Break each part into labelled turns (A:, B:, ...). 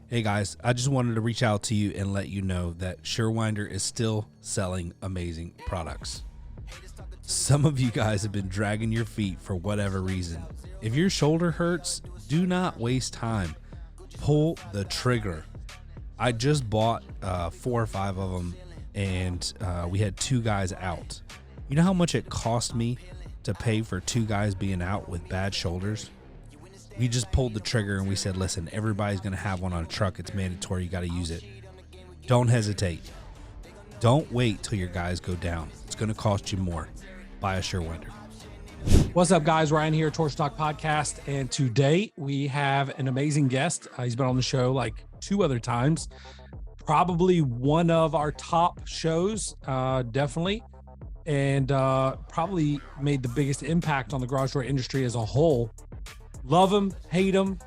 A: Hey guys, I just wanted to reach out to you and let you know that Surewinder is still selling amazing products. Some of you guys have been dragging your feet for whatever reason. If your shoulder hurts, do not waste time. Pull the trigger. I just bought 4 or 5 of them, and we had 2 guys out. You know how much it cost me to pay for 2 guys being out with bad shoulders? We just pulled the trigger and we said, listen, everybody's going to have one on a truck. It's mandatory. You got to use it. Don't hesitate. Don't wait till your guys go down. It's going to cost you more. Buy a Surewinder.
B: What's up, guys? Ryan here, Torsion Talk Podcast. And today we have an amazing guest. He's been on the show like 2 other times. Probably one of our top shows, definitely. And probably made the biggest impact on the garage door industry as a whole. Love him, hate him.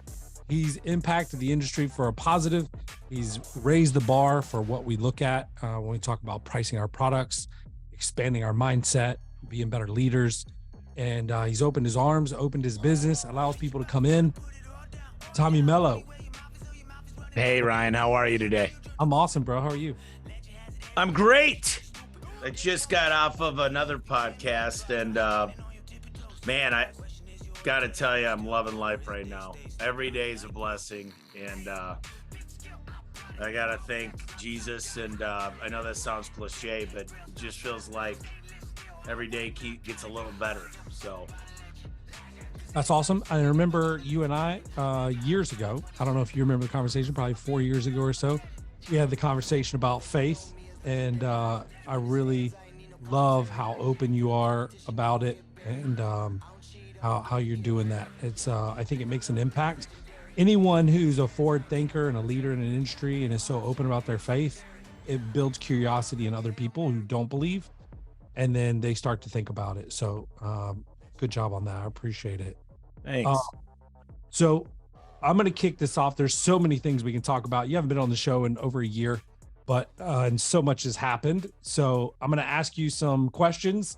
B: He's impacted the industry for a positive. He's raised the bar for what we look at when we talk about pricing our products, expanding our mindset, being better leaders. And he's opened his arms, opened his business, allows people to come in. Tommy Mello.
C: Hey, Ryan, how are you today?
B: I'm awesome, bro. How are you?
C: I'm great. I just got off of another podcast, and man, I got to tell you, I'm loving life right now. Every day is a blessing, and I got to thank Jesus, and I know that sounds cliche, but it just feels like every day gets a little better, so.
B: That's awesome. I remember you and I years ago, I don't know if you remember the conversation, probably 4 years ago or so, we had the conversation about faith, and I really love how open you are about it, and how you're doing that. It's I think it makes an impact. Anyone who's a forward thinker and a leader in an industry and is so open about their faith, it builds curiosity in other people who don't believe, and then they start to think about it. So good job on that. I appreciate it.
C: Thanks.
B: So I'm going to kick this off. There's so many things we can talk about. You haven't been on the show in over a year, but and so much has happened. So I'm going to ask you some questions,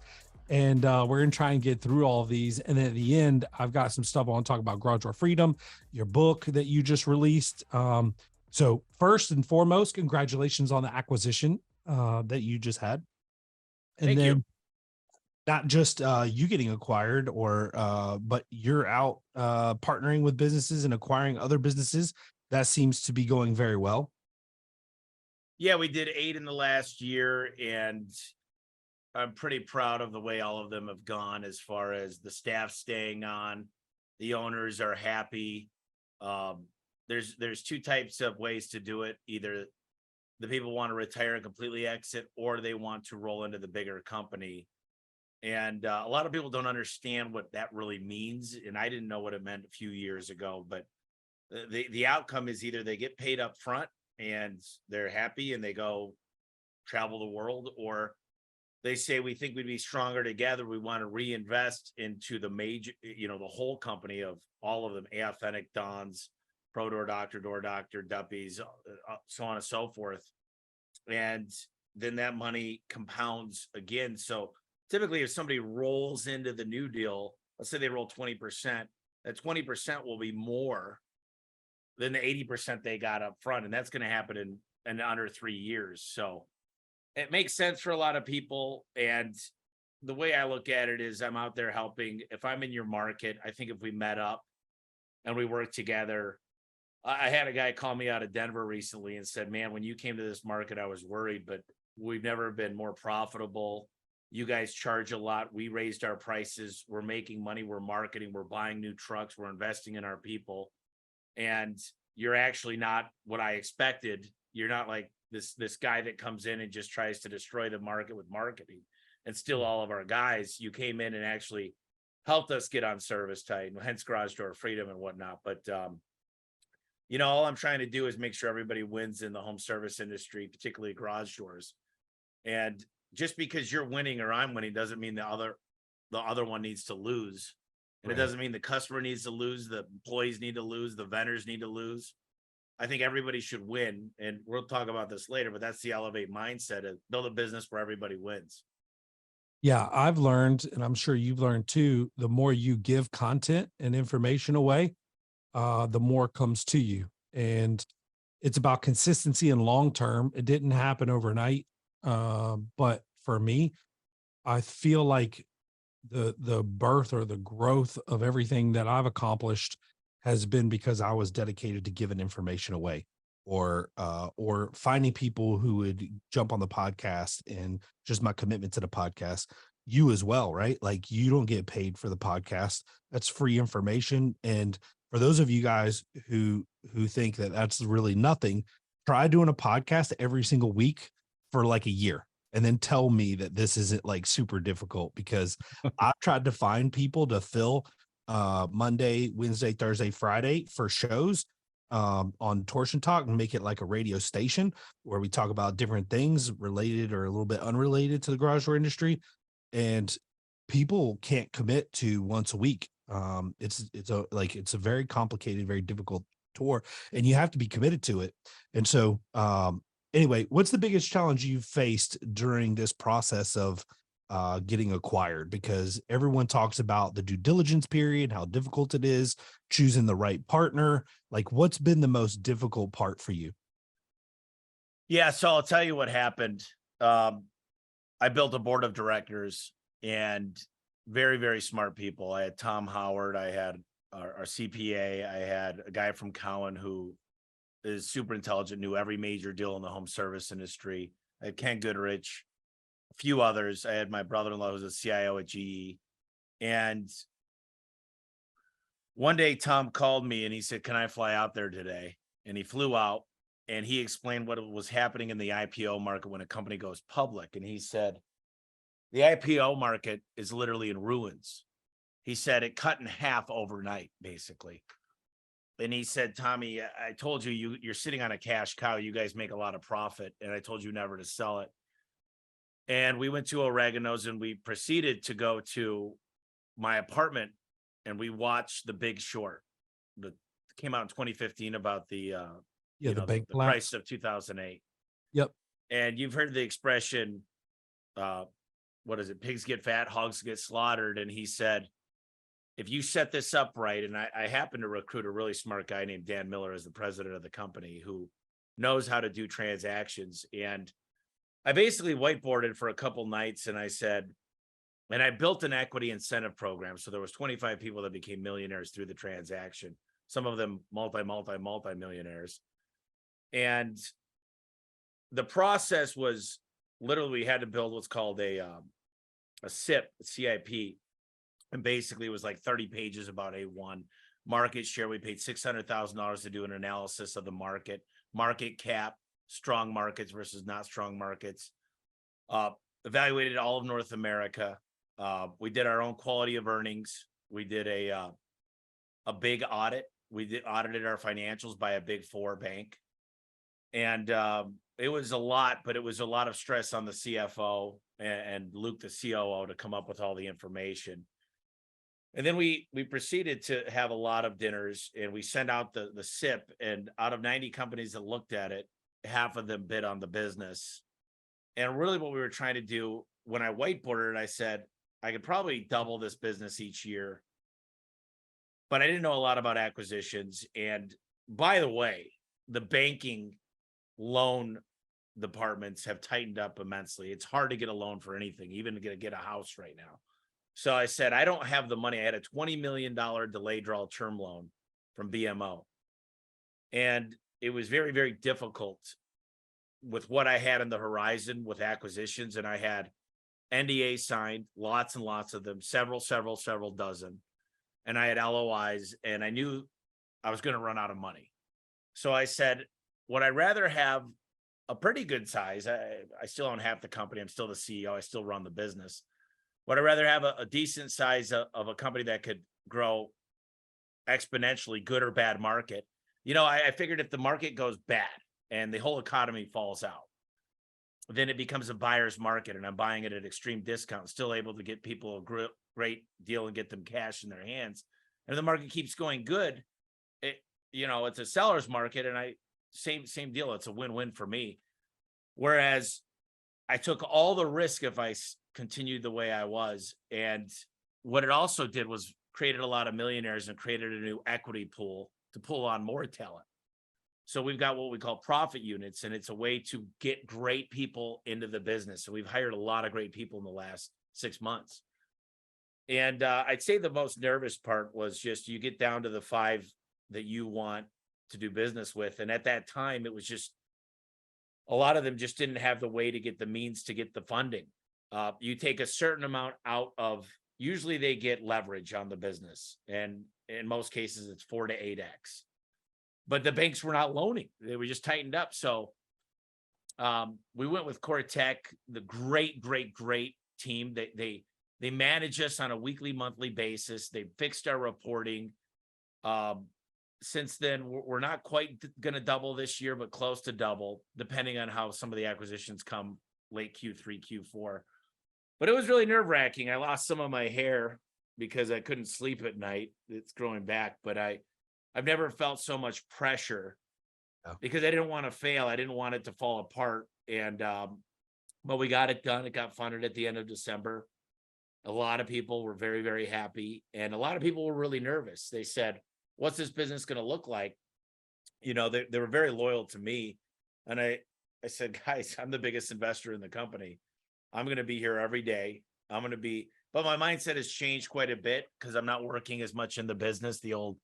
B: and we're going to try and get through all of these. And then at the end, I've got some stuff I want to talk about Garage Door Freedom, your book that you just released. So first and foremost, congratulations on the acquisition that you just had. And
C: Thank
B: then
C: you.
B: Not just you getting acquired, but you're out partnering with businesses and acquiring other businesses. That seems to be going very well.
C: Yeah, we did 8 in the last year, and I'm pretty proud of the way all of them have gone as far as the staff staying on. The owners are happy. There's 2 types of ways to do it. Either the people want to retire and completely exit, or they want to roll into the bigger company. And a lot of people don't understand what that really means. And I didn't know what it meant a few years ago, but the outcome is either they get paid up front and they're happy and they go travel the world, or they say, we think we'd be stronger together. We want to reinvest into the major, the whole company of all of them, Authentic, Don's, Pro Door Doctor, Duppies, so on and so forth. And then that money compounds again. So typically if somebody rolls into the new deal, let's say they roll 20%, that 20% will be more than the 80% they got up front. And that's going to happen in under 3 years. So it makes sense for a lot of people. And the way I look at it is I'm out there helping. If I'm in your market, I think if we met up and we worked together, I had a guy call me out of Denver recently and said, man, when you came to this market, I was worried, but we've never been more profitable. You guys charge a lot. We raised our prices. We're making money. We're marketing. We're buying new trucks. We're investing in our people. And you're actually not what I expected. You're not like this guy that comes in and just tries to destroy the market with marketing and steal all of our guys. You came in and actually helped us get on service tight, and hence Garage Door Freedom and whatnot. But, all I'm trying to do is make sure everybody wins in the home service industry, particularly garage doors. And just because you're winning or I'm winning doesn't mean the other one needs to lose. And It doesn't mean the customer needs to lose, the employees need to lose, the vendors need to lose. I think everybody should win. And we'll talk about this later, but that's the Elevate mindset of build a business where everybody wins.
B: Yeah, I've learned, and I'm sure you've learned too, the more you give content and information away, the more comes to you. And it's about consistency and long term. It didn't happen overnight. But for me, I feel like the birth or the growth of everything that I've accomplished has been because I was dedicated to giving information away or finding people who would jump on the podcast, and just my commitment to the podcast. You as well, right? Like, you don't get paid for the podcast. That's free information. And for those of you guys who think that that's really nothing, try doing a podcast every single week for like a year and then tell me that this isn't like super difficult, because I've tried to find people to fill Monday, Wednesday, Thursday, Friday for shows on Torsion Talk, and make it like a radio station where we talk about different things related or a little bit unrelated to the garage door industry. And people can't commit to once a week. It's a very complicated, very difficult tour, and you have to be committed to it. And so anyway, what's the biggest challenge you've faced during this process of getting acquired? Because everyone talks about the due diligence period, how difficult it is, choosing the right partner. Like, what's been the most difficult part for you?
C: Yeah, so I'll tell you what happened. I built a board of directors, and very, very smart people. I had Tom Howard, I had our CPA, I had a guy from Cowan who is super intelligent, knew every major deal in the home service industry. I had Ken Goodrich, a few others. I had my brother-in-law who's a CIO at GE. And one day Tom called me and he said, "Can I fly out there today?" And he flew out, and he explained what was happening in the IPO market when a company goes public. And he said, the IPO market is literally in ruins. He said it cut in half overnight, basically. And he said, "Tommy, I told you, you're sitting on a cash cow. You guys make a lot of profit. And I told you never to sell it." And we went to Oregano's, and we proceeded to go to my apartment, and we watched The Big Short. That came out in 2015 about the
B: Bank
C: the price of 2008.
B: Yep.
C: And you've heard the expression, what is it? Pigs get fat, hogs get slaughtered. And he said, if you set this up right, and I happen to recruit a really smart guy named Dan Miller as the president of the company, who knows how to do transactions. And I basically whiteboarded for a couple nights, and I said, and I built an equity incentive program. So there was 25 people that became millionaires through the transaction. Some of them multi-millionaires. And the process was literally, we had to build what's called a CIP, and basically it was like 30 pages about A1 market share. We paid $600,000 to do an analysis of the market cap, strong markets versus not strong markets. Evaluated all of North America. We did our own quality of earnings. We did a big audit. We audited our financials by a Big Four bank. And it was a lot, but it was a lot of stress on the CFO and Luke, the COO, to come up with all the information. And then we proceeded to have a lot of dinners, and we sent out the SIP, and out of 90 companies that looked at it, half of them bid on the business. And really what we were trying to do, when I whiteboarded it, I said, I could probably double this business each year, but I didn't know a lot about acquisitions. And by the way, the banking loan departments have tightened up immensely. It's hard to get a loan for anything, even to get a house right now. So I said, I don't have the money. I had a $20 million delayed draw term loan from BMO. And it was very, very difficult with what I had on the horizon with acquisitions. And I had NDA signed, lots and lots of them, several dozen. And I had LOIs, and I knew I was going to run out of money. So I said, would I rather have a pretty good size? I still own half the company. I'm still the CEO. I still run the business. Would I rather have a decent size of a company that could grow exponentially, good or bad market? I figured if the market goes bad and the whole economy falls out, then it becomes a buyer's market, and I'm buying it at extreme discount, still able to get people a great deal and get them cash in their hands. And if the market keeps going good, it's a seller's market, and same deal. It's a win-win for me. Whereas I took all the risk if I continued the way I was. And what it also did was created a lot of millionaires and created a new equity pool to pull on more talent. So we've got what we call profit units, and it's a way to get great people into the business. So we've hired a lot of great people in the last 6 months. And I'd say the most nervous part was just you get down to the 5 that you want to do business with. And at that time, it was just a lot of them just didn't have the way to get the means to get the funding. You take a certain amount out of, usually they get leverage on the business. And in most cases, it's 4 to 8x. But the banks were not loaning. They were just tightened up. So we went with Cortec, the great team. They manage us on a weekly, monthly basis. They fixed our reporting. Since then, we're not quite going to double this year, but close to double, depending on how some of the acquisitions come late Q3, Q4. But it was really nerve-wracking. I lost some of my hair because I couldn't sleep at night. It's growing back, but I've never felt so much pressure because I didn't want to fail. I didn't want it to fall apart. And but we got it done. It got funded at the end of December. A lot of people were very, very happy. And a lot of people were really nervous. They said, what's this business going to look like? You know, they were very loyal to me. And I said, guys, I'm the biggest investor in the company. I'm going to be here every day. But my mindset has changed quite a bit because I'm not working as much in the business, the old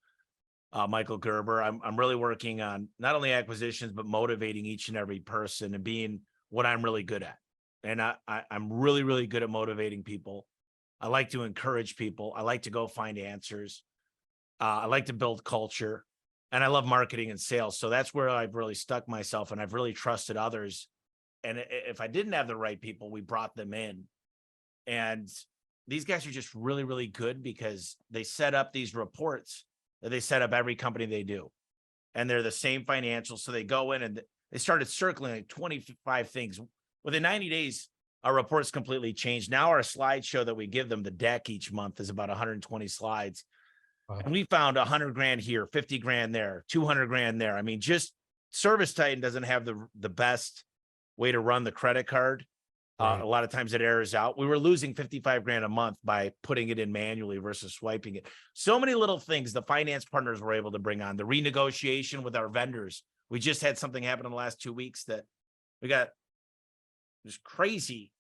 C: Michael Gerber. I'm really working on not only acquisitions, but motivating each and every person and being what I'm really good at. And I'm really, really good at motivating people. I like to encourage people. I like to go find answers. I like to build culture, and I love marketing and sales. So that's where I've really stuck myself, and I've really trusted others. And if I didn't have the right people, we brought them in. And these guys are just really, really good because they set up these reports that they set up every company they do. And they're the same financials. So they go in and they started circling like 25 things. Within 90 days, our reports completely changed. Now our slideshow that we give them, the deck each month, is about 120 slides. Wow. And we found 100 grand here, 50 grand there, 200 grand there. I mean, just Service Titan doesn't have the best way to run the credit card. Right. A lot of times it errors out. We were losing 55 grand a month by putting it in manually versus swiping it. So many little things the finance partners were able to bring on. The renegotiation with our vendors. We just had something happen in the last 2 weeks that we got this crazy,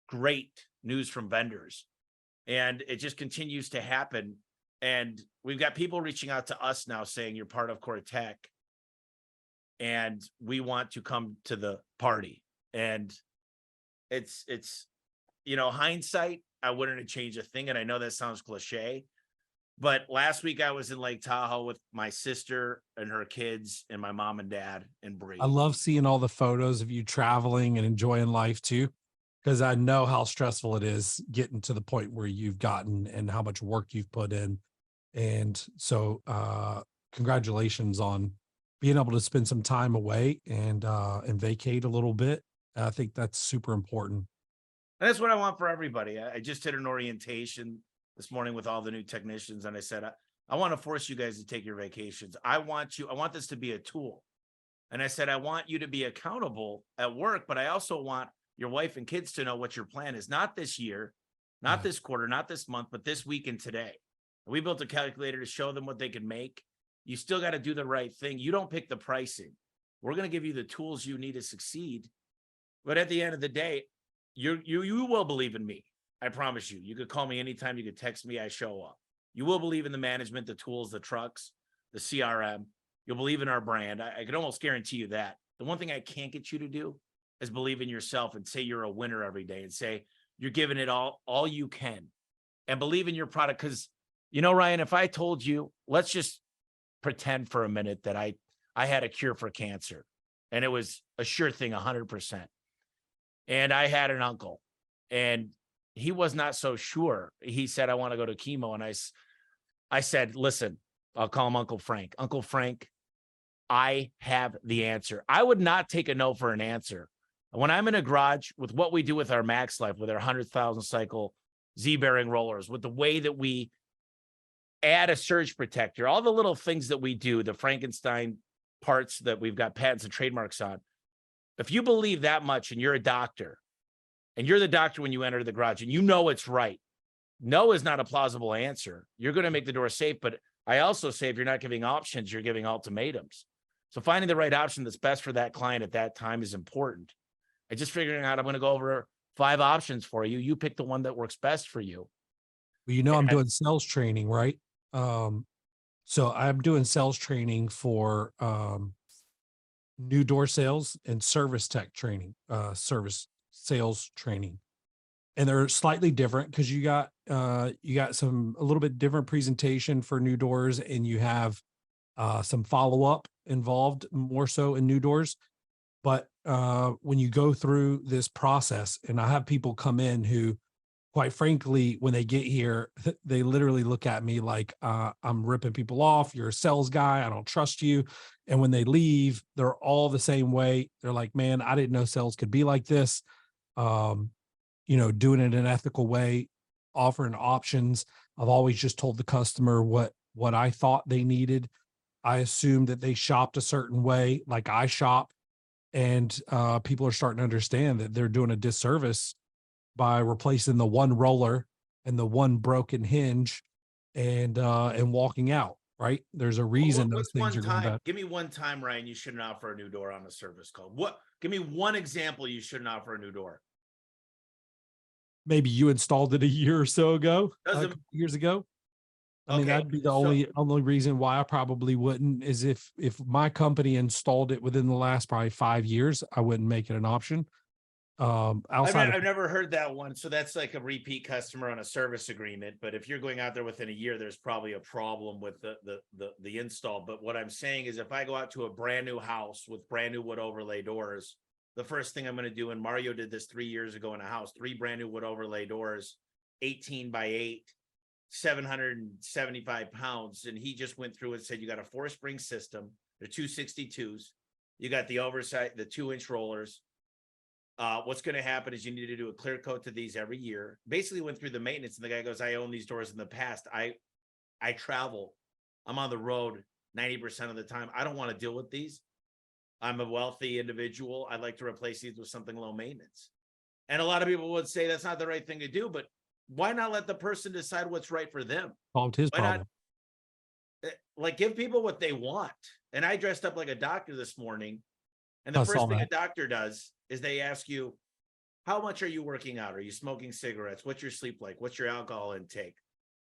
C: great news from vendors. And it just continues to happen. And we've got people reaching out to us now saying, you're part of Cortec and we want to come to the party. And it's, you know, hindsight, I wouldn't have changed a thing. And I know that sounds cliche, but last week I was in Lake Tahoe with my sister and her kids and my mom and dad and Bree.
B: I love seeing all the photos of you traveling and enjoying life too, because I know how stressful it is getting to the point where you've gotten and how much work you've put in. And so congratulations on being able to spend some time away and vacate a little bit. I think that's super important.
C: And that's what I want for everybody. I just did an orientation this morning with all the new technicians. And I said, I want to force you guys to take your vacations. I want this to be a tool. And I said, I want you to be accountable at work, but I also want your wife and kids to know what your plan is. Not this year, not this quarter, not this month, but this week and today. We built a calculator to show them what they can make. You still got to do the right thing. You don't pick the pricing. We're going to give you the tools you need to succeed. But at the end of the day, you will believe in me. I promise you. You could call me anytime. You could text me. I show up. You will believe in the management, the tools, the trucks, the CRM. You'll believe in our brand. I can almost guarantee you that. The one thing I can't get you to do is believe in yourself and say you're a winner every day and say you're giving it all you can and believe in your product. Because, you know, Ryan, if I told you, let's just pretend for a minute that I had a cure for cancer and it was a sure thing, 100%. And I had an uncle and he was not so sure. He said, I want to go to chemo. And I said, listen, I'll call him Uncle Frank. Uncle Frank, I have the answer. I would not take a no for an answer. When I'm in a garage with what we do with our Max Life, with our 100,000 cycle Z-bearing rollers, with the way that we add a surge protector, all the little things that we do, the Frankenstein parts that we've got patents and trademarks on. If you believe that much and you're a doctor and you're the doctor when you enter the garage and you know it's right, no is not a plausible answer. You're going to make the door safe, but I also say if you're not giving options, you're giving ultimatums. So finding the right option that's best for that client at that time is important. And just figuring out, I'm going to go over 5 options for you. You pick the one that works best for you.
B: Well, I'm doing sales training, right? So I'm doing sales training for new door sales and service tech training, service sales training. And they're slightly different because you got a little bit different presentation for new doors, and you have some follow-up involved more so in new doors. But when you go through this process, and I have people come in who, quite frankly, when they get here, they literally look at me like I'm ripping people off. You're a sales guy. I don't trust you. And when they leave, they're all the same way. They're like, man, I didn't know sales could be like this. Doing it in an ethical way, offering options. I've always just told the customer what I thought they needed. I assumed that they shopped a certain way, like I shop. And people are starting to understand that they're doing a disservice by replacing the one roller and the one broken hinge and walking out, right? There's a reason those things are going bad.
C: Give me one time, Ryan, you shouldn't offer a new door on a service call. Give me one example you shouldn't offer a new door.
B: Maybe you installed it a year or so ago, years ago. I mean, that'd be the only reason why I probably wouldn't, is if my company installed it within the last probably 5 years, I wouldn't make it an option.
C: I've never heard that one. So that's like a repeat customer on a service agreement. But if you're going out there within a year, there's probably a problem with the install. But what I'm saying is, if I go out to a brand new house with brand new wood overlay doors, the first thing I'm going to do, and Mario did this 3 years ago in a house, 3 brand new wood overlay doors, 18 by 8, 775 pounds. And he just went through and said, you got a 4-spring system. They're 262s. You got the oversight, the 2-inch rollers. What's going to happen is you need to do a clear coat to these every year. Basically went through the maintenance, and the guy goes, I own these doors in the past. I travel. I'm on the road 90% of the time. I don't want to deal with these. I'm a wealthy individual. I'd like to replace these with something low maintenance. And a lot of people would say that's not the right thing to do, but why not let the person decide what's right for them?
B: Solved his problem.
C: Like, give people what they want. And I dressed up like a doctor this morning. And the first thing a doctor does is they ask you, how much are you working out? Are you smoking cigarettes? What's your sleep like? What's your alcohol intake?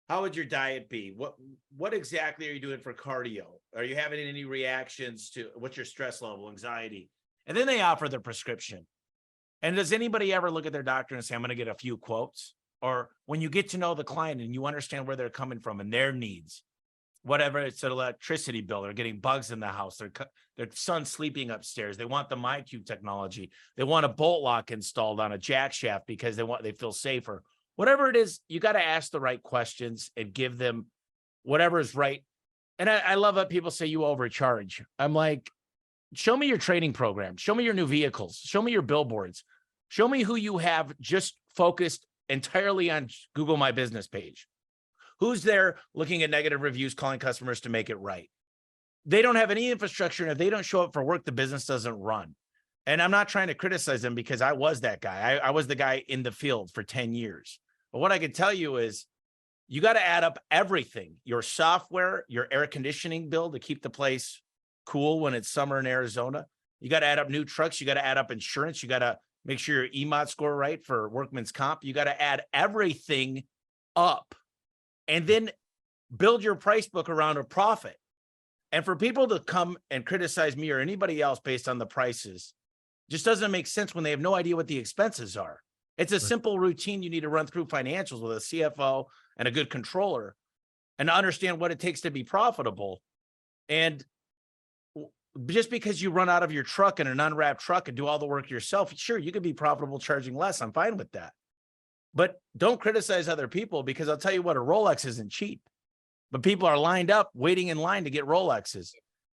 C: How would your diet be? What exactly are you doing for cardio? Are you having any reactions to what's your stress level, anxiety? And then they offer the prescription. And does anybody ever look at their doctor and say, I'm going to get a few quotes? Or when you get to know the client and you understand where they're coming from and their needs, whatever, it's an electricity bill, they're getting bugs in the house, their son's sleeping upstairs, they want the MyCube technology, they want a bolt lock installed on a jack shaft because they feel safer. Whatever it is, you got to ask the right questions and give them whatever is right. And I love that people say you overcharge. I'm like, show me your training program, show me your new vehicles, show me your billboards, show me who you have just focused entirely on Google My Business page. Who's there looking at negative reviews, calling customers to make it right? They don't have any infrastructure, and if they don't show up for work, the business doesn't run. And I'm not trying to criticize them because I was that guy. I was the guy in the field for 10 years. But what I can tell you is you got to add up everything, your software, your air conditioning bill to keep the place cool when it's summer in Arizona. You got to add up new trucks. You got to add up insurance. You got to make sure your EMOD score right for workman's comp. You got to add everything up and then build your price book around a profit. And for people to come and criticize me or anybody else based on the prices just doesn't make sense when they have no idea what the expenses are. It's a simple routine you need to run through financials with a CFO and a good controller and understand what it takes to be profitable. And just because you run out of your truck in an unwrapped truck and do all the work yourself, sure, you could be profitable charging less. I'm fine with that. But don't criticize other people, because I'll tell you what, a Rolex isn't cheap. But people are lined up waiting in line to get Rolexes.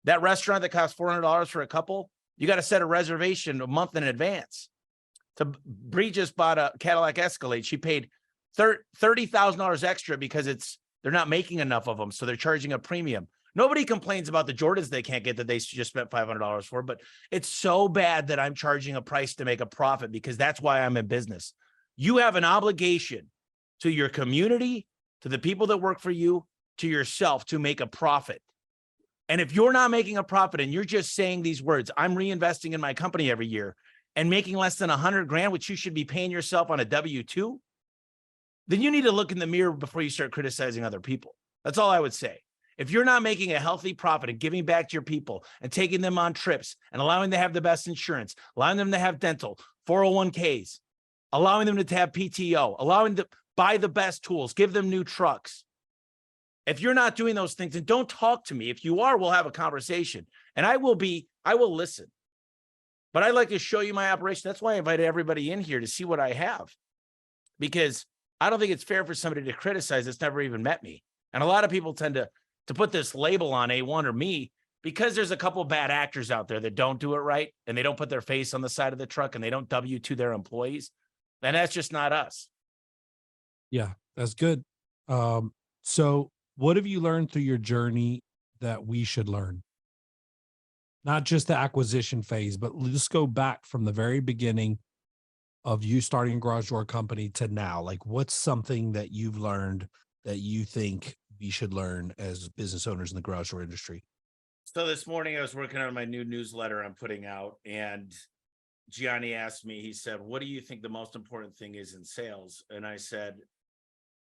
C: That restaurant that costs $400 for a couple, you got to set a reservation a month in advance. Bree just bought a Cadillac Escalade. She paid $30,000 extra because they're not making enough of them, so they're charging a premium. Nobody complains about the Jordans they can't get that they just spent $500 for, but it's so bad that I'm charging a price to make a profit, because that's why I'm in business. You have an obligation to your community, to the people that work for you, to yourself to make a profit. And if you're not making a profit and you're just saying these words, I'm reinvesting in my company every year and making less than $100,000, which you should be paying yourself on a W-2, then you need to look in the mirror before you start criticizing other people. That's all I would say. If you're not making a healthy profit and giving back to your people and taking them on trips and allowing them to have the best insurance, allowing them to have dental, 401ks, allowing them to have PTO, allowing them to buy the best tools, give them new trucks. If you're not doing those things, then don't talk to me. If you are, we'll have a conversation and I will listen. But I'd like to show you my operation. That's why I invited everybody in here to see what I have, because I don't think it's fair for somebody to criticize that's never even met me. And a lot of people tend to put this label on A1 or me because there's a couple bad actors out there that don't do it right and they don't put their face on the side of the truck and they don't W-2 their employees. And that's just not us.
B: Yeah, that's good. So what have you learned through your journey that we should learn? Not just the acquisition phase, but let's go back from the very beginning of you starting a garage door company to now. Like, what's something that you've learned that you think we should learn as business owners in the garage door industry?
C: So this morning I was working on my new newsletter I'm putting out, and Gianni asked me, he said, what do you think the most important thing is in sales? And I said,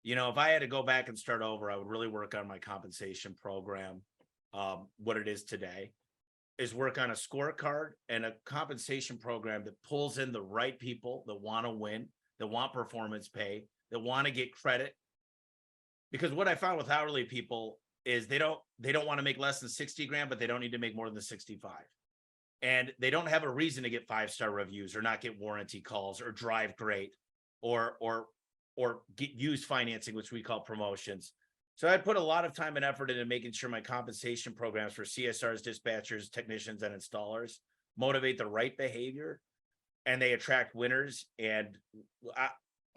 C: if I had to go back and start over, I would really work on my compensation program. What it is today is work on a scorecard and a compensation program that pulls in the right people that want to win, that want performance pay, that want to get credit. Because what I found with hourly people is they don't want to make less than 60 grand, but they don't need to make more than 65. And they don't have a reason to get 5-star reviews or not get warranty calls or drive great or get used financing, which we call promotions. So I put a lot of time and effort into making sure my compensation programs for CSRs, dispatchers, technicians, and installers motivate the right behavior and they attract winners. And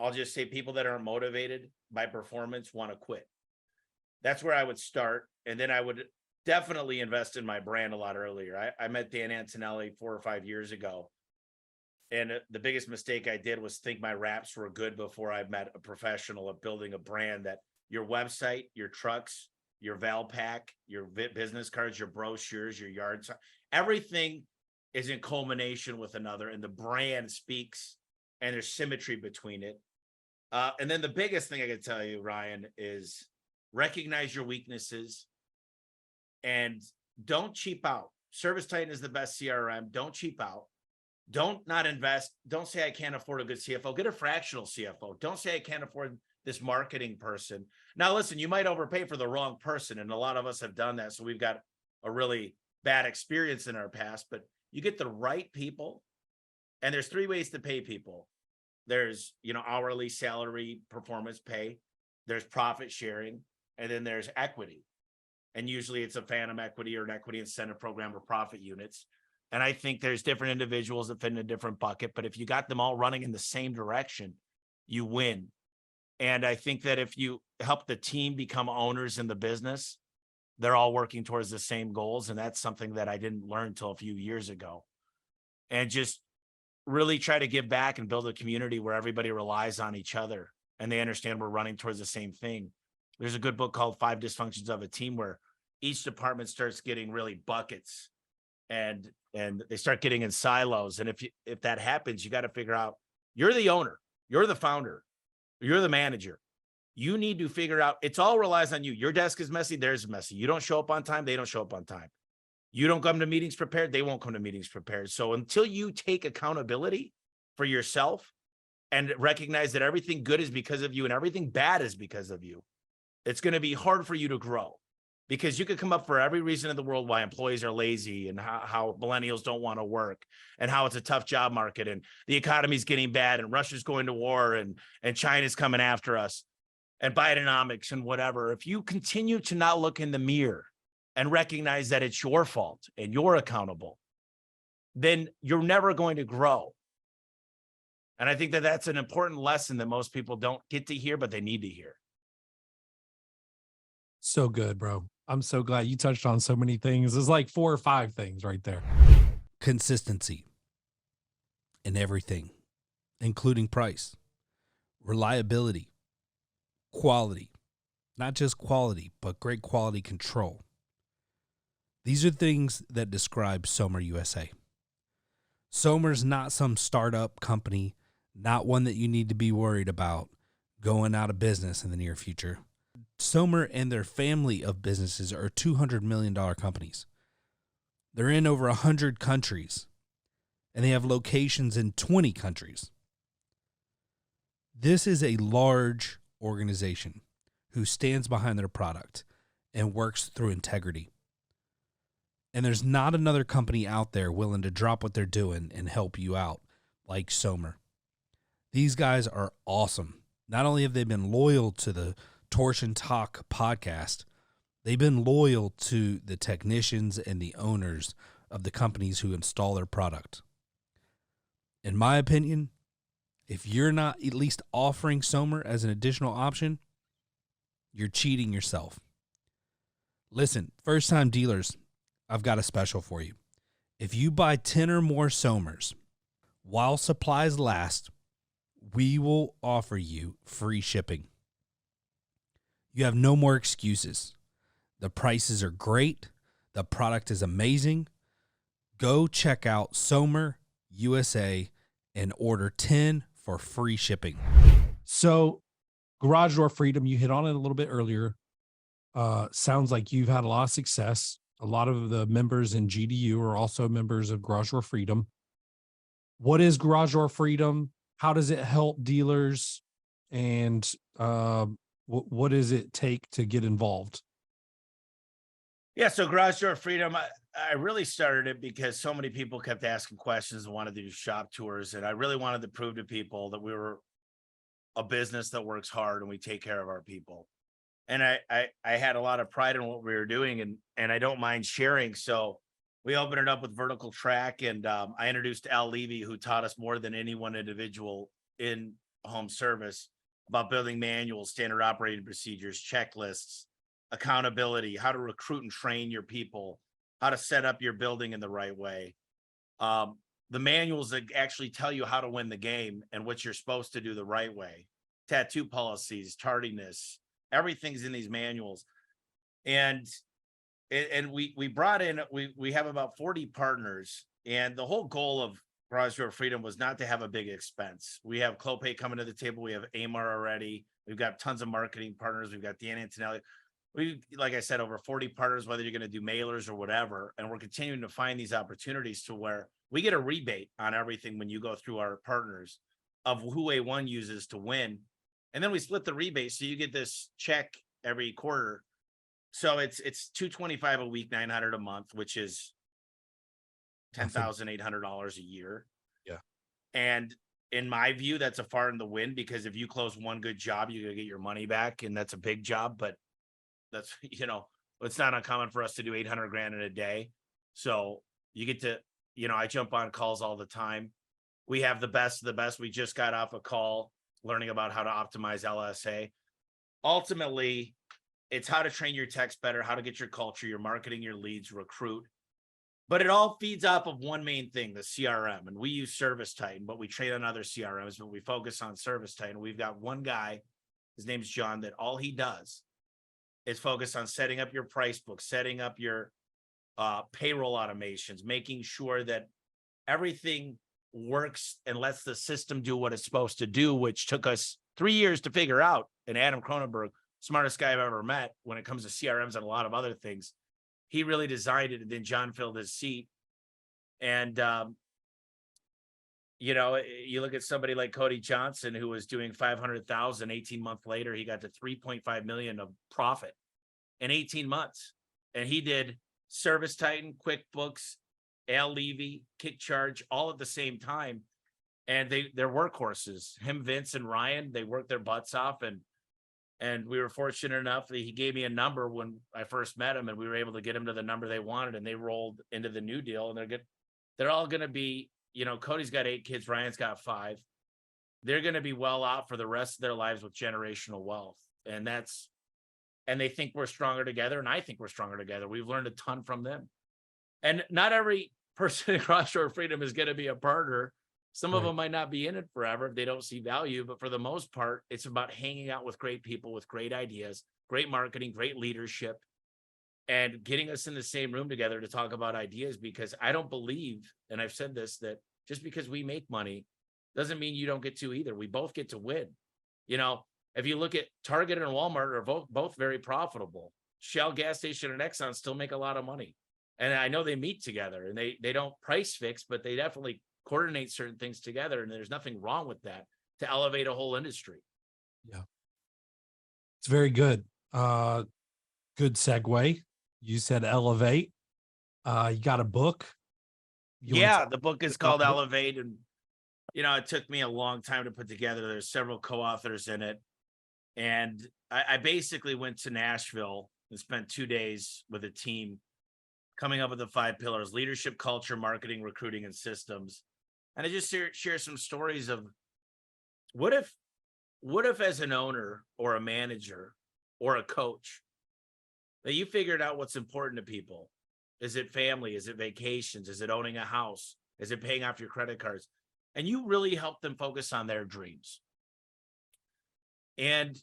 C: I'll just say people that aren't motivated by performance want to quit. That's where I would start. And then I would definitely invest in my brand a lot earlier. I met Dan Antonelli 4 or 5 years ago. And the biggest mistake I did was think my raps were good before I met a professional of building a brand that your website, your trucks, your Valpak, your business cards, your brochures, your yard sign, everything is in culmination with another, and the brand speaks, and there's symmetry between it. And then the biggest thing I can tell you, Ryan, is recognize your weaknesses and don't cheap out. Service Titan is the best CRM. Don't cheap out. Don't not invest. Don't say I can't afford a good CFO. Get a fractional CFO. Don't say I can't afford this marketing person. Now, listen, you might overpay for the wrong person, and a lot of us have done that. So we've got a really bad experience in our past, but you get the right people, and there's 3 ways to pay people. There's, hourly salary, performance pay, there's profit sharing, and then there's equity. And usually it's a phantom equity or an equity incentive program or profit units. And I think there's different individuals that fit in a different bucket, but if you got them all running in the same direction, you win. And I think that if you help the team become owners in the business, they're all working towards the same goals. And that's something that I didn't learn until a few years ago. And just really try to give back and build a community where everybody relies on each other and they understand we're running towards the same thing. There's a good book called 5 Dysfunctions of a Team where each department starts getting really buckets and they start getting in silos. And if that happens, you got to figure out, you're the owner, you're the founder, you're the manager. You need to figure out, it's all relies on you. Your desk is messy, theirs is messy. You don't show up on time, they don't show up on time. You don't come to meetings prepared, they won't come to meetings prepared. So until you take accountability for yourself and recognize that everything good is because of you and everything bad is because of you, it's going to be hard for you to grow, because you could come up for every reason in the world why employees are lazy and how millennials don't want to work and how it's a tough job market and the economy's getting bad and Russia's going to war and China's coming after us and Bidenomics and whatever. If you continue to not look in the mirror and recognize that it's your fault and you're accountable, then you're never going to grow. And I think that that's an important lesson that most people don't get to hear, but they need to hear.
B: So good, bro. I'm so glad you touched on so many things. There's like 4 or 5 things right there.
A: Consistency in everything, including price, reliability, quality, not just quality, but great quality control. These are things that describe Somer USA. Somer's not some startup company, not one that you need to be worried about going out of business in the near future. Somer and their family of businesses are $200 million companies. They're in over 100 countries, and they have locations in 20 countries. This is a large organization who stands behind their product and works through integrity. And there's not another company out there willing to drop what they're doing and help you out like Somer. These guys are awesome. Not only have they been loyal to the Torsion Talk podcast, they've been loyal to the technicians and the owners of the companies who install their product. In my opinion, if you're not at least offering Somer as an additional option, you're cheating yourself. Listen, first-time dealers, I've got a special for you. If you buy 10 or more Somers, while supplies last, we will offer you free shipping. You have no more excuses. The prices are great. The product is amazing. Go check out Somer USA and order 10 for free shipping.
B: So Garage Door Freedom, you hit on it a little bit earlier. Sounds like you've had a lot of success. A lot of the members in GDU are also members of Garage Door Freedom. What is Garage Door Freedom? How does it help dealers? And what does it take to get involved?
C: Yeah, so Garage Door Freedom, I really started it because so many people kept asking questions and wanted to do shop tours. And I really wanted to prove to people that we were a business that works hard and we take care of our people. And I had a lot of pride in what we were doing, and I don't mind sharing. So we opened it up with Vertical Track, and I introduced Al Levy, who taught us more than any one individual in home service about building manuals, standard operating procedures, checklists, accountability, how to recruit and train your people, how to set up your building in the right way. The manuals that actually tell you how to win the game and what you're supposed to do the right way. Tattoo policies, tardiness, everything's in these manuals. And we brought in, we have about 40 partners, and the whole goal of Garage Door Freedom was not to have a big expense. We have Clopay coming to the table. We have Amar already. We've got tons of marketing partners. We've got Dan Antonelli. We, like I said, over 40 partners, whether you're going to do mailers or whatever. And we're continuing to find these opportunities to where we get a rebate on everything when you go through our partners of who A1 uses to win. And then we split the rebate. So you get this check every quarter. So it's $225 a week, $900 a month, which is $10,800 a year.
B: Yeah. And
C: in my view, that's a far in the wind, because if you close one good job, you're going to get your money back. And that's a big job, but that's, it's not uncommon for us to do 800 grand in a day. So you get to, I jump on calls all the time. We have the best of the best. We just got off a call learning about how to optimize LSA. Ultimately, it's how to train your techs better, how to get your culture, your marketing, your leads, recruit. But it all feeds off of one main thing, the CRM. And we use Service Titan, but we train on other CRMs, but we focus on Service Titan. We've got one guy, his name's John, that all he does is focus on setting up your price book, setting up your payroll automations, making sure that everything works and lets the system do what it's supposed to do, which took us 3 years to figure out. And Adam Cronenberg, smartest guy I've ever met when it comes to CRMs and a lot of other things, he really designed it. And then John filled his seat. And, you look at somebody like Cody Johnson, who was doing 500,000, 18 months later, he got to 3.5 million of profit in 18 months. And he did Service Titan, QuickBooks, Al Levy, Kick Charge, all at the same time. And they're workhorses. Him, Vince, and Ryan, they worked their butts off. And we were fortunate enough that he gave me a number when I first met him, and we were able to get him to the number they wanted, and they rolled into the new deal. And they're all going to be, Cody's got 8 kids, Ryan's got 5. They're going to be well off for the rest of their lives with generational wealth. And they think we're stronger together. And I think we're stronger together. We've learned a ton from them. And not every person across Door Freedom is going to be a partner. Some of them might not be in it forever if they don't see value, but for the most part, it's about hanging out with great people with great ideas, great marketing, great leadership, and getting us in the same room together to talk about ideas, because I don't believe, and I've said this, that just because we make money doesn't mean you don't get to either. We both get to win. You know, if you look at Target and Walmart are both very profitable. Shell gas station and Exxon still make a lot of money. And I know they meet together and they don't price fix, but they definitely coordinate certain things together. And there's nothing wrong with that to elevate a whole industry.
B: Yeah. It's very good. Good segue. You said elevate. You got a book.
C: The book is called Elevate. And, you know, it took me a long time to put together. There's several co-authors in it. And I basically went to Nashville and spent 2 days with a team coming up with the 5 pillars: leadership, culture, marketing, recruiting, and systems. And I just share some stories of what if as an owner or a manager or a coach that you figured out what's important to people. Is it family? Is it vacations? Is it owning a house? Is it paying off your credit cards? And you really help them focus on their dreams. And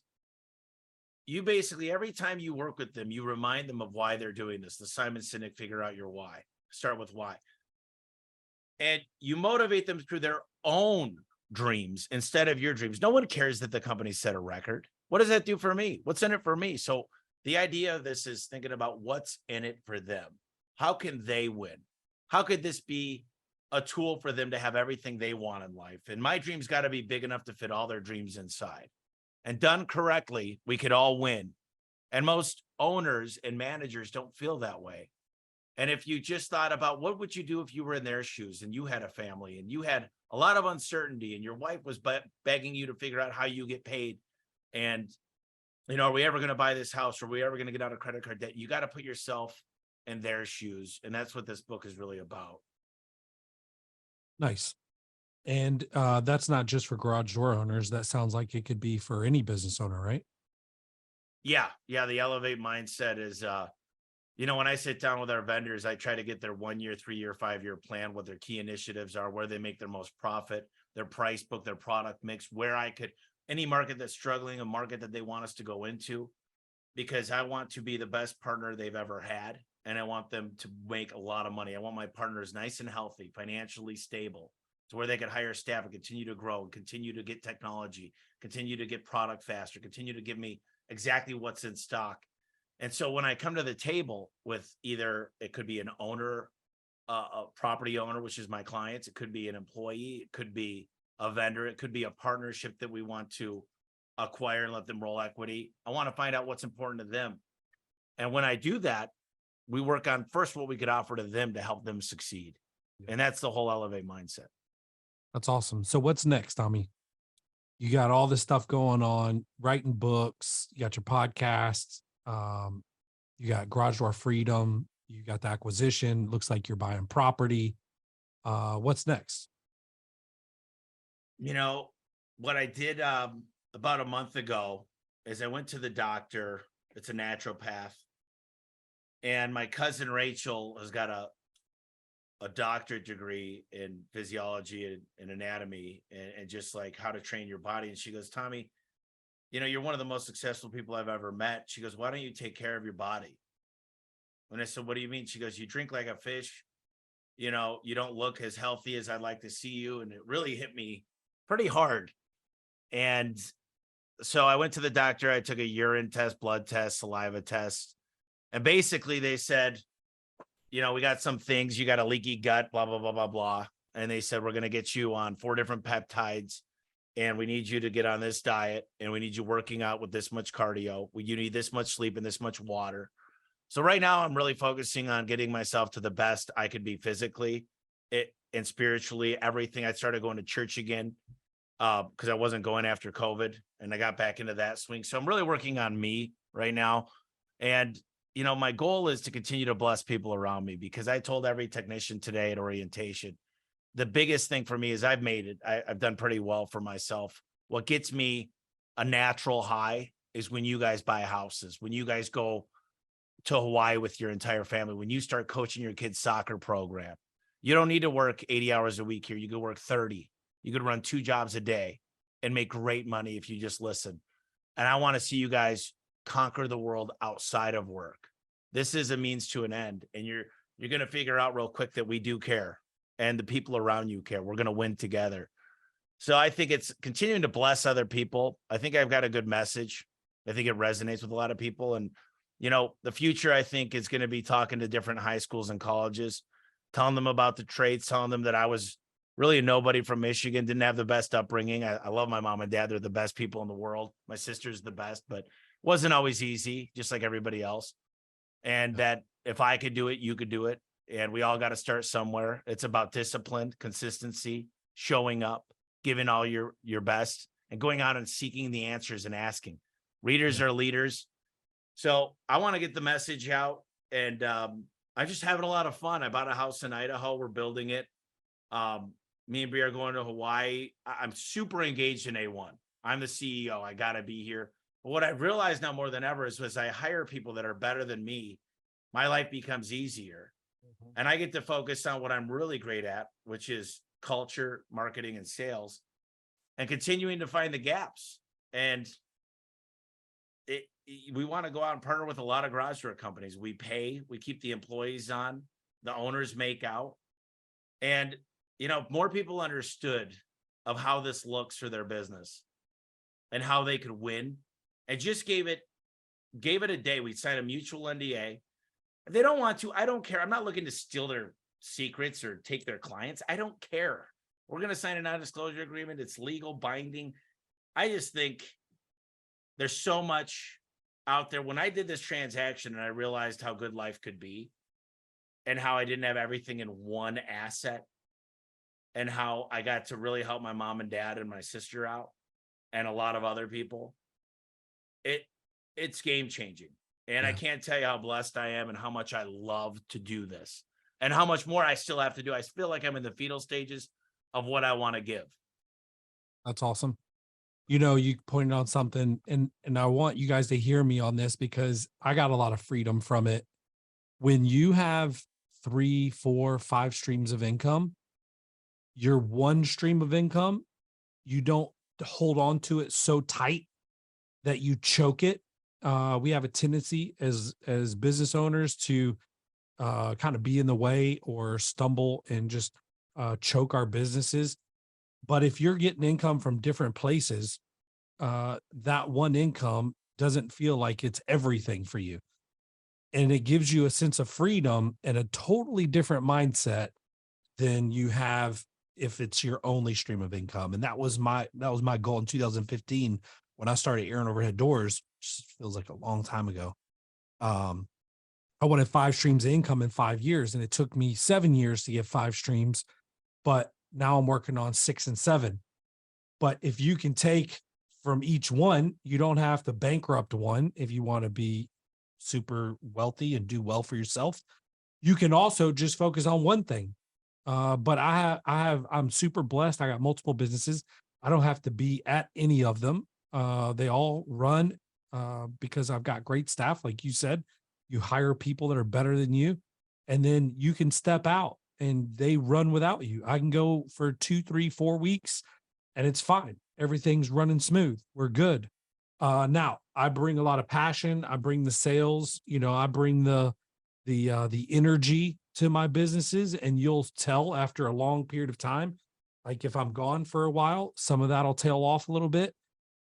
C: you basically, every time you work with them, you remind them of why they're doing this. The Simon Sinek, figure out your why. Start with why. And you motivate them through their own dreams instead of your dreams. No one cares that the company set a record. What does that do for me? What's in it for me? So the idea of this is thinking about what's in it for them. How can they win? How could this be a tool for them to have everything they want in life? And my dreams got to be big enough to fit all their dreams inside. And done correctly, we could all win. And most owners and managers don't feel that way. And if you just thought about what would you do if you were in their shoes and you had a family and you had a lot of uncertainty and your wife was begging you to figure out how you get paid, and, you know, are we ever going to buy this house? Are we ever going to get out of credit card debt? You got to put yourself in their shoes. And that's what this book is really about.
B: Nice. And that's not just for garage door owners. That sounds like it could be for any business owner, right?
C: Yeah. The Elevate mindset is, you know, when I sit down with our vendors, I try to get their 1 year, 3 year, 5 year plan, what their key initiatives are, where they make their most profit, their price book, their product mix, where I could, any market that's struggling, a market that they want us to go into, because I want to be the best partner they've ever had. And I want them to make a lot of money. I want my partners nice and healthy, financially stable, to where they can hire staff and continue to grow and continue to get technology, continue to get product faster, continue to give me exactly what's in stock. And so when I come to the table with either, it could be an owner, a property owner, which is my clients, it could be an employee, it could be a vendor, it could be a partnership that we want to acquire and let them roll equity. I want to find out what's important to them. And when I do that, we work on first what we could offer to them to help them succeed. And that's the whole Elevate mindset.
B: That's awesome. So what's next, Tommy? You got all this stuff going on, writing books, you got your podcasts, you got Garage Door Freedom, you got the acquisition, looks like you're buying property. What's next?
C: You know, what I did about a month ago is I went to the doctor. It's a naturopath. And my cousin Rachel has got a doctorate degree in physiology and anatomy and just like how to train your body. And she goes, Tommy, you know, you're one of the most successful people I've ever met. She goes, why don't you take care of your body? And I said, what do you mean? She goes, you drink like a fish. You know, you don't look as healthy as I'd like to see you. And it really hit me pretty hard. And so I went to the doctor. I took a urine test, blood test, saliva test. And basically they said, you know, we got some things, you got a leaky gut, blah, blah, blah, blah, blah. And they said, we're going to get you on 4 different peptides and we need you to get on this diet and we need you working out with this much cardio. You need this much sleep and this much water. So right now I'm really focusing on getting myself to the best I could be physically and spiritually, everything. I started going to church again because I wasn't going after COVID and I got back into that swing. So I'm really working on me right now. And you know, my goal is to continue to bless people around me, because I told every technician today at orientation, the biggest thing for me is I've made it. I've done pretty well for myself. What gets me a natural high is when you guys buy houses, when you guys go to Hawaii with your entire family, when you start coaching your kids' soccer program. You don't need to work 80 hours a week here. You could work 30. You could run 2 jobs a day and make great money if you just listen. And I want to see you guys conquer the world outside of work. This is a means to an end. And you're going to figure out real quick that we do care and the people around you care. We're going to win together. So I think it's continuing to bless other people. I think I've got a good message. I think it resonates with a lot of people. And, you know, the future, I think, is going to be talking to different high schools and colleges, telling them about the trades, telling them that I was really a nobody from Michigan, didn't have the best upbringing. I love my mom and dad. They're the best people in the world. My sister's the best, but wasn't always easy, just like everybody else. And that if I could do it, you could do it. And we all got to start somewhere. It's about discipline, consistency, showing up, giving all your best, and going out and seeking the answers and asking. Readers are leaders. So I want to get the message out, and I'm just having a lot of fun. I bought a house in Idaho. We're building it. Me and Bree are going to Hawaii. I'm super engaged in A1. I'm the CEO. I got to be here. But what I've realized now more than ever is as I hire people that are better than me, my life becomes easier. Mm-hmm. And I get to focus on what I'm really great at, which is culture, marketing, and sales, and continuing to find the gaps. And we want to go out and partner with a lot of garage door companies. We pay, we keep the employees on, the owners make out. And, you know, more people understood of how this looks for their business and how they could win, and just gave it a day. We signed a mutual NDA. If they don't want to, I don't care. I'm not looking to steal their secrets or take their clients. I don't care. We're going to sign a non-disclosure agreement. It's legal, binding. I just think there's so much out there. When I did this transaction and I realized how good life could be and how I didn't have everything in one asset and how I got to really help my mom and dad and my sister out and a lot of other people, it's game changing. And I can't tell you how blessed I am and how much I love to do this and how much more I still have to do. I feel like I'm in the fetal stages of what I want to give.
B: That's awesome. You know, you pointed out something, and I want you guys to hear me on this because I got a lot of freedom from it. When you have 3, 4, 5 streams of income, your one stream of income, you don't hold on to it so tight that you choke it. We have a tendency as business owners to kind of be in the way or stumble and just choke our businesses. But if you're getting income from different places, that one income doesn't feel like it's everything for you. And it gives you a sense of freedom and a totally different mindset than you have if it's your only stream of income. And that was my goal in 2015 when I started Aaron Overhead Doors, which feels like a long time ago. I wanted 5 streams of income in 5 years, and it took me 7 years to get 5 streams, but now I'm working on 6 and 7. But if you can take from each one, you don't have to bankrupt one if you want to be super wealthy and do well for yourself. You can also just focus on one thing. But I'm super blessed. I got multiple businesses. I don't have to be at any of them. They all run because I've got great staff. Like you said, you hire people that are better than you, and then you can step out and they run without you. I can go for 2, 3, 4 weeks and it's fine. Everything's running smooth. We're good. Now I bring a lot of passion. I bring the sales, you know, I bring the energy to my businesses, and you'll tell after a long period of time, like if I'm gone for a while, some of that'll tail off a little bit.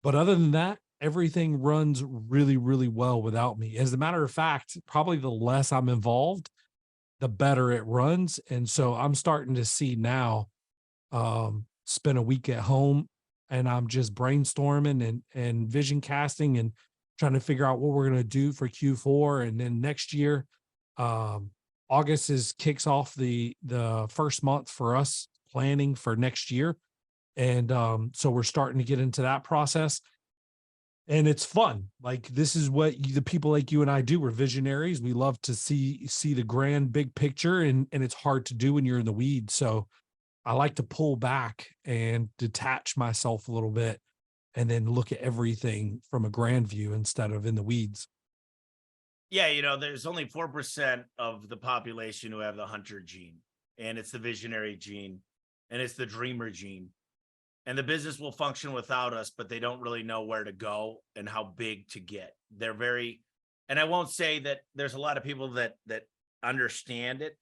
B: But other than that, everything runs really, really well without me. As a matter of fact, probably the less I'm involved, the better it runs. And so I'm starting to see now, spend a week at home and I'm just brainstorming and vision casting and trying to figure out what we're going to do for Q4. And then next year, August kicks off the first month for us planning for next year. And so we're starting to get into that process. And it's fun. Like, this is what the people like you and I do. We're visionaries. We love to see the grand big picture, and it's hard to do when you're in the weeds. So I like to pull back and detach myself a little bit and then look at everything from a grand view instead of in the weeds.
C: Yeah, you know, there's only 4% of the population who have the hunter gene, and it's the visionary gene, and it's the dreamer gene. and the business will function without us, but they don't really know where to go and how big to get. They're very, and I won't say that there's a lot of people that understand it.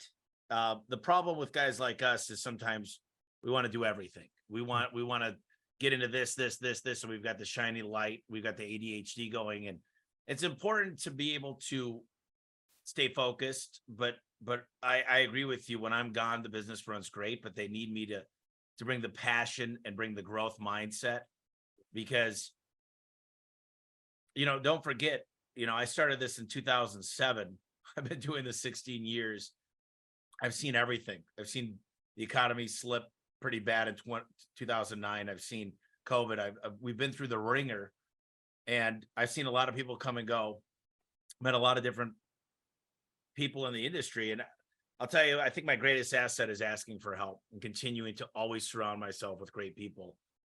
C: The problem with guys like us is sometimes we want to do everything. We want to get into this, and we've got the shiny light, we've got the ADHD going, and it's important to be able to stay focused. But I agree with you. When I'm gone, the business runs great, but they need me to bring the passion and bring the growth mindset, because, don't forget, I started this in 2007. I've been doing this 16 years. I've seen everything. I've seen the economy slip pretty bad in 2009. I've seen COVID. We've been through the ringer, and I've seen a lot of people come and go, met a lot of different people in the industry. And I'll tell you, I think my greatest asset is asking for help and continuing to always surround myself with great people.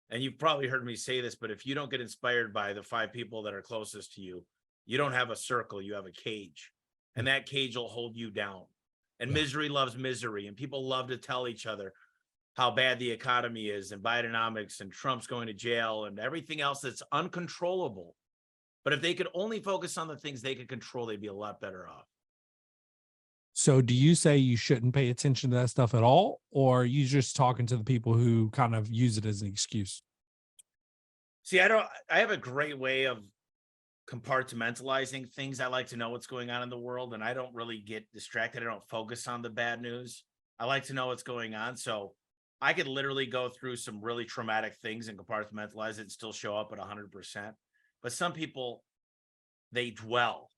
C: And you've probably heard me say this, but if you don't get inspired by the 5 people that are closest to you, you don't have a circle, you have a cage, and that cage will hold you down. And misery loves misery, and people love to tell each other how bad the economy is, and Bidenomics, and Trump's going to jail, and everything else that's uncontrollable. But if they could only focus on the things they could control, they'd be a lot better off.
B: So do you say you shouldn't pay attention to that stuff at all, or are you just talking to the people who kind of use it as an excuse?
C: See, I have a great way of compartmentalizing things. I like to know what's going on in the world, and I don't really get distracted. I don't focus on the bad news. I like to know what's going on. So I could literally go through some really traumatic things and compartmentalize it and still show up at 100%. But some people, they dwell,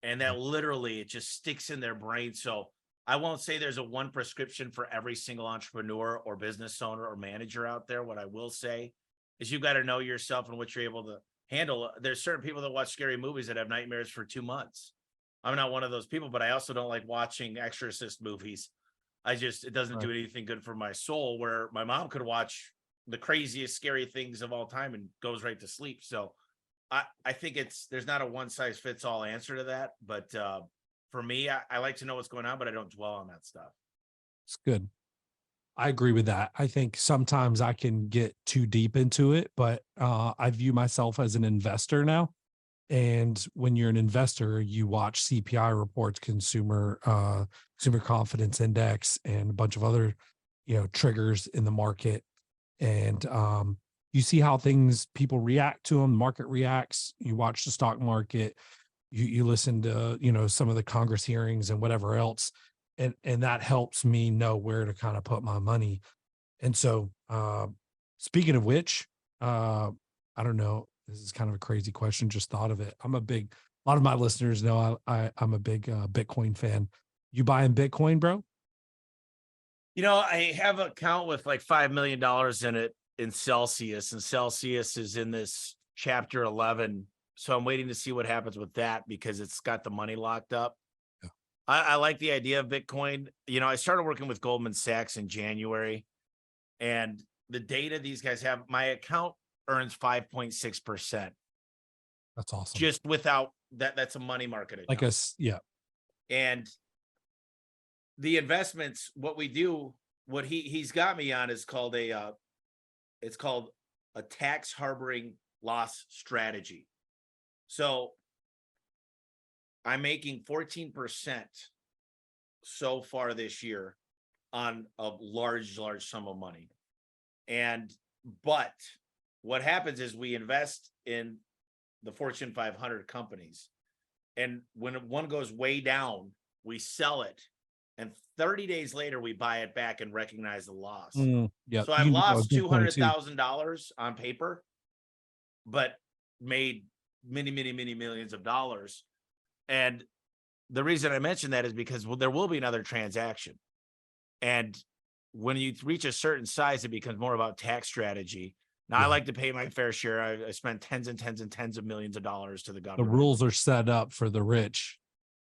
C: and that literally, it just sticks in their brain. So I won't say there's a one prescription for every single entrepreneur or business owner or manager out there. What I will say is you've got to know yourself and what you're able to handle. There's certain people that watch scary movies that have nightmares for 2 months. I'm not one of those people, but I also don't like watching Exorcist movies. It doesn't do anything good for my soul, where my mom could watch the craziest, scary things of all time and goes right to sleep. So I think there's not a one size fits all answer to that. But for me, I like to know what's going on, but I don't dwell on that stuff.
B: It's good. I agree with that. I think sometimes I can get too deep into it, but I view myself as an investor now. And when you're an investor, you watch CPI reports, consumer confidence index, and a bunch of other, triggers in the market. And you see how people react to them, market reacts. You watch the stock market, you listen to, some of the Congress hearings and whatever else. And that helps me know where to kind of put my money. And so, speaking of which, I don't know, this is kind of a crazy question, just thought of it. A lot of my listeners know I'm a big Bitcoin fan. You buying Bitcoin, bro?
C: I have an account with like $5 million in it in Celsius, and Celsius is in this chapter 11. So I'm waiting to see what happens with that, because it's got the money locked up. Yeah. I like the idea of Bitcoin. I started working with Goldman Sachs in January, and the data these guys have, my account earns 5.6%.
B: That's awesome.
C: Just without that, that's a money market account.
B: Yeah.
C: And the investments, what we do, what he's got me on is called it's called a tax harboring loss strategy. So I'm making 14% so far this year on a large sum of money. But what happens is we invest in the Fortune 500 companies, and when one goes way down, we sell it, and 30 days later we buy it back and recognize the loss. So I've lost $200,000 on paper, but made many millions of dollars. And the reason I mention that is because there will be another transaction, and when you reach a certain size, it becomes more about tax strategy. Now, I like to pay my fair share. I spent tens of millions of dollars to the government.
B: The rules are set up for the rich.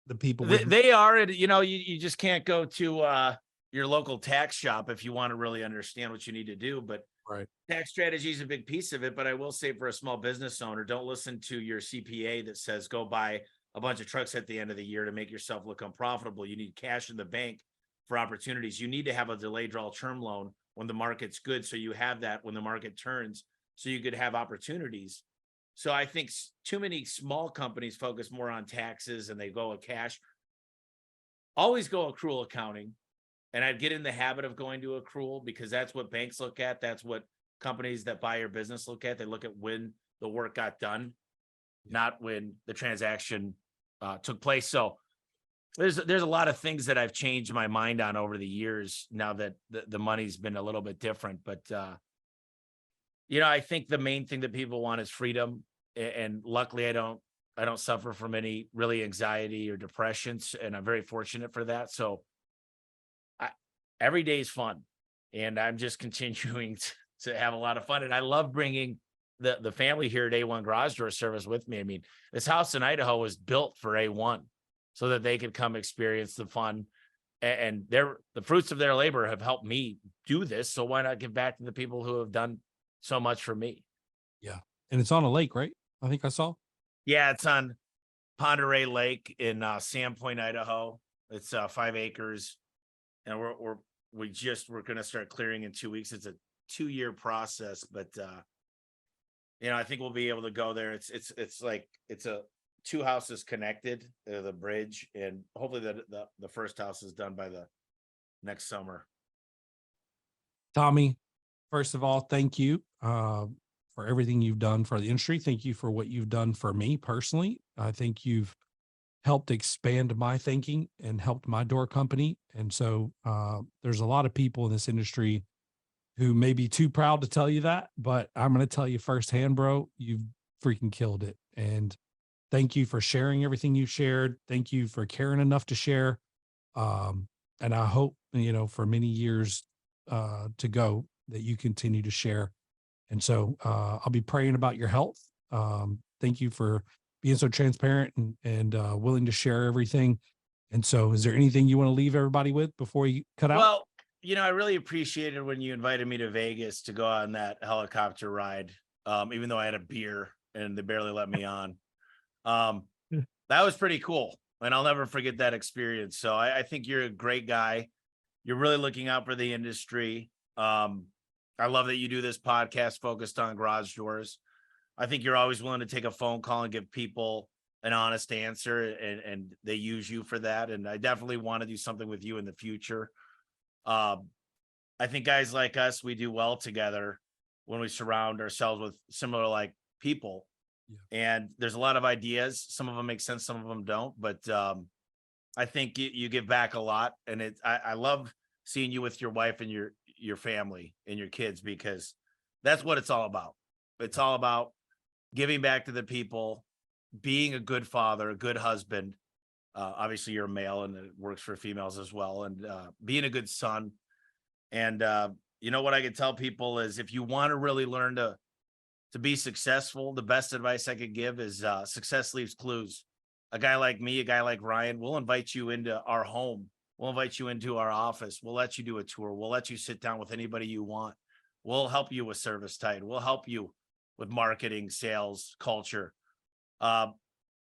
B: The people
C: they are, you just can't go to your local tax shop if you want to really understand what you need to do. But tax strategy is a big piece of it. But I will say, for a small business owner, don't listen to your CPA that says go buy a bunch of trucks at the end of the year to make yourself look unprofitable. You need cash in the bank for opportunities. You need to have a delayed draw term loan when the market's good. So you have that when the market turns, so you could have opportunities. So I think too many small companies focus more on taxes and they go with cash. Always go accrual accounting. And I'd get in the habit of going to accrual because that's what banks look at. That's what companies that buy your business look at. They look at when the work got done, not when the transaction took place. So there's a lot of things that I've changed my mind on over the years now that the money's been a little bit different. But, I think the main thing that people want is freedom. And luckily I don't suffer from any really anxiety or depressions. And I'm very fortunate for that. So every day is fun, and I'm just continuing to have a lot of fun. And I love bringing the family here at A1 Garage Door Service with me. I mean, this house in Idaho was built for A1 so that they could come experience the fun, and the fruits of their labor have helped me do this. So why not give back to the people who have done so much for me?
B: Yeah. And it's on a lake, right? I think I saw.
C: Yeah, it's on Ponderay Lake in Sandpoint, Idaho. It's 5 acres. And we're going to start clearing in 2 weeks. It's a 2-year process, but I think we'll be able to go there. It's like it's a 2 houses connected, the bridge, and hopefully the first house is done by the next summer.
B: Tommy, first of all, thank you for everything you've done for the industry. Thank you for what you've done for me personally. I think you've helped expand my thinking and helped my door company. And so there's a lot of people in this industry who may be too proud to tell you that, but I'm going to tell you firsthand, bro, you've freaking killed it. And thank you for sharing everything you shared. Thank you for caring enough to share. And I hope, for many years to go that you continue to share. And so I'll be praying about your health. Thank you for being so transparent and willing to share everything. And so is there anything you want to leave everybody with before you cut out?
C: Well, I really appreciated when you invited me to Vegas to go on that helicopter ride, even though I had a beer and they barely let me on. That was pretty cool. And I'll never forget that experience. So I think you're a great guy. You're really looking out for the industry. I love that you do this podcast focused on garage doors. I think you're always willing to take a phone call and give people an honest answer, and they use you for that. And I definitely want to do something with you in the future. I think guys like us, we do well together when we surround ourselves with similar like people. Yeah. And there's a lot of ideas. Some of them make sense, some of them don't. But I think you give back a lot. And I love seeing you with your wife and your family and your kids, because that's what it's all about. It's all about giving back to the people, being a good father, a good husband. Obviously you're a male and it works for females as well. And being a good son. And what I could tell people is, if you want to really learn to be successful, the best advice I could give is success leaves clues. A guy like me, a guy like Ryan, we'll invite you into our home. We'll invite you into our office. We'll let you do a tour. We'll let you sit down with anybody you want. We'll help you with service tight. We'll help you with marketing, sales, culture.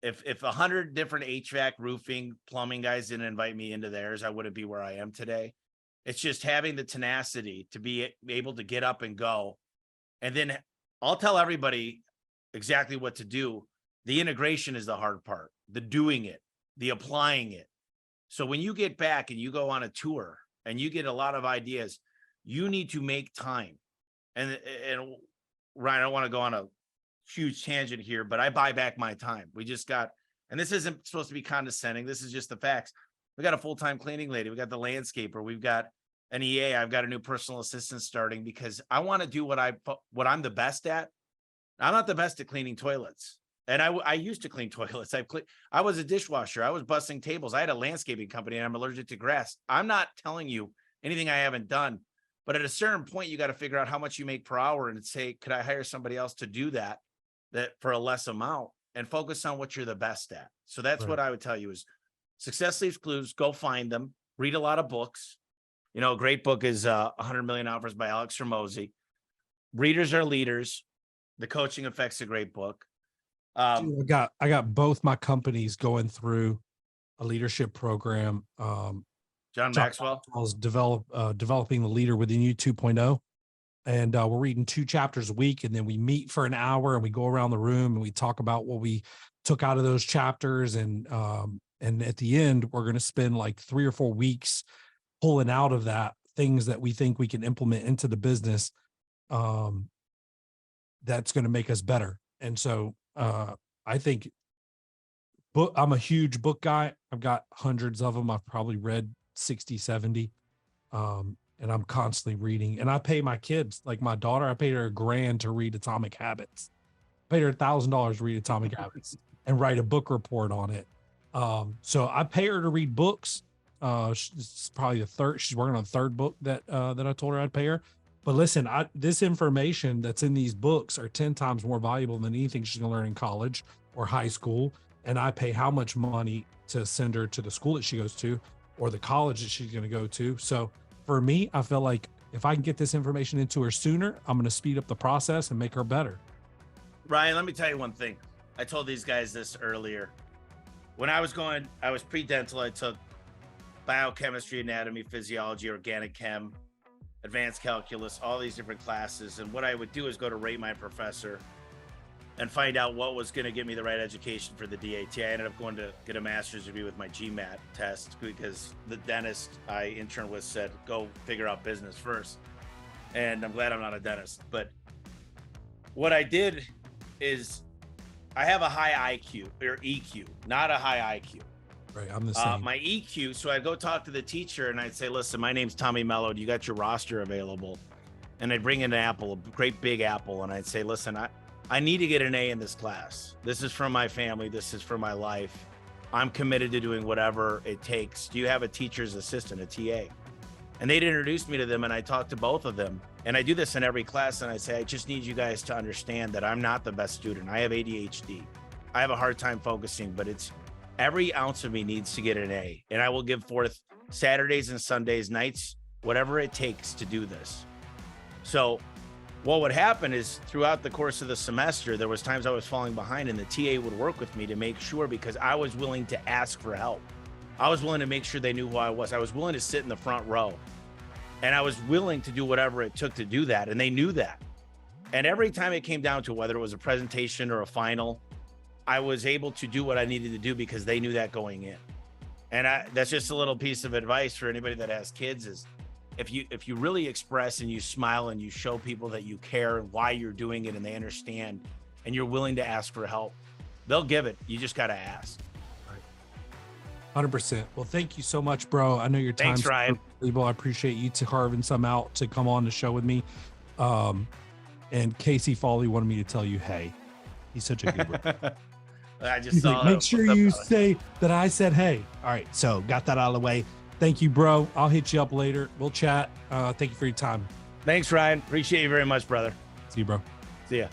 C: If 100 different HVAC, roofing, plumbing guys didn't invite me into theirs, I wouldn't be where I am today. It's just having the tenacity to be able to get up and go. And then I'll tell everybody exactly what to do. The integration is the hard part, the doing it, the applying it. So when you get back and you go on a tour and you get a lot of ideas, you need to make time. And Ryan, I don't want to go on a huge tangent here, but I buy back my time. We just got, and this isn't supposed to be condescending, this is just the facts. We got a full-time cleaning lady. We got the landscaper. We've got an EA. I've got a new personal assistant starting, because I want to do what I'm the best at. I'm not the best at cleaning toilets. And I used to clean toilets. I was a dishwasher. I was busting tables. I had a landscaping company and I'm allergic to grass. I'm not telling you anything I haven't done, but at a certain point, you got to figure out how much you make per hour and say, could I hire somebody else to do that for a less amount, and focus on what you're the best at. So that's right. What I would tell you is success leaves clues. Go find them, read a lot of books. A great book is 100 Million Offers by Alex Hormozy. Readers are leaders. The Coaching Effect's a great book.
B: Dude, I got both my companies going through a leadership program.
C: John Maxwell
B: is developing the leader within you 2.0. And we're reading 2 chapters a week, and then we meet for an hour and we go around the room and we talk about what we took out of those chapters. And at the end, we're going to spend like 3 or 4 weeks pulling out of that things that we think we can implement into the business. That's going to make us better. And so I think I'm a huge book guy. I've got hundreds of them. I've probably read 60, 70. And I'm constantly reading, and I pay my kids, like my daughter, I paid her $1,000 to read Atomic Habits. I paid her $1,000 to read Atomic Habits and write a book report on it. So I pay her to read books. It's probably she's working on the 3rd book that I told her I'd pay her. But listen, this information that's in these books are 10 times more valuable than anything she's gonna learn in college or high school. And I pay how much money to send her to the school that she goes to or the college that she's gonna go to. So for me, I feel like if I can get this information into her sooner, I'm going to speed up the process and make her better.
C: Ryan, let me tell you one thing. I told these guys this earlier. When I was pre-dental, I took biochemistry, anatomy, physiology, organic chem, advanced calculus, all these different classes. And what I would do is go to Rate My Professor and find out what was going to get me the right education for the DAT. I ended up going to get a master's degree with my GMAT test because the dentist I interned with said, go figure out business first. And I'm glad I'm not a dentist. But what I did is I have a high IQ or EQ, not a high IQ.
B: Right, I'm the same.
C: My EQ, so I'd go talk to the teacher and I'd say, listen, my name's Tommy Mello. Do you got your roster available? And I'd bring in an apple, a great big apple. And I'd say, listen, I need to get an A in this class. This is for my family. This is for my life. I'm committed to doing whatever it takes. Do you have a teacher's assistant, a TA? And they'd introduce me to them and I talked to both of them. And I do this in every class. And I say, I just need you guys to understand that I'm not the best student. I have ADHD. I have a hard time focusing, but it's every ounce of me needs to get an A. And I will give forth Saturdays and Sundays, nights, whatever it takes to do this. So what would happen is throughout the course of the semester, there was times I was falling behind and the TA would work with me to make sure, because I was willing to ask for help. I was willing to make sure they knew who I was. I was willing to sit in the front row and I was willing to do whatever it took to do that. And they knew that. And every time it came down to whether it was a presentation or a final, I was able to do what I needed to do because they knew that going in. And that's just a little piece of advice for anybody that has kids is, if you really express and you smile and you show people that you care and why you're doing it and they understand and you're willing to ask for help, they'll give it. You just got to ask.
B: 100%. Well, thank you so much, bro. I know your time's
C: Ryan.
B: valuable. I appreciate you carving some out to come on the show with me. And Casey Foley wanted me to tell you, hey, he's such a good bro.
C: I just saw
B: make sure you say that I said, hey. All right. So got that out of the way. Thank you, bro. I'll hit you up later. We'll chat. Thank you for your time.
C: Thanks, Ryan. Appreciate you very much, brother.
B: See you, bro.
C: See ya.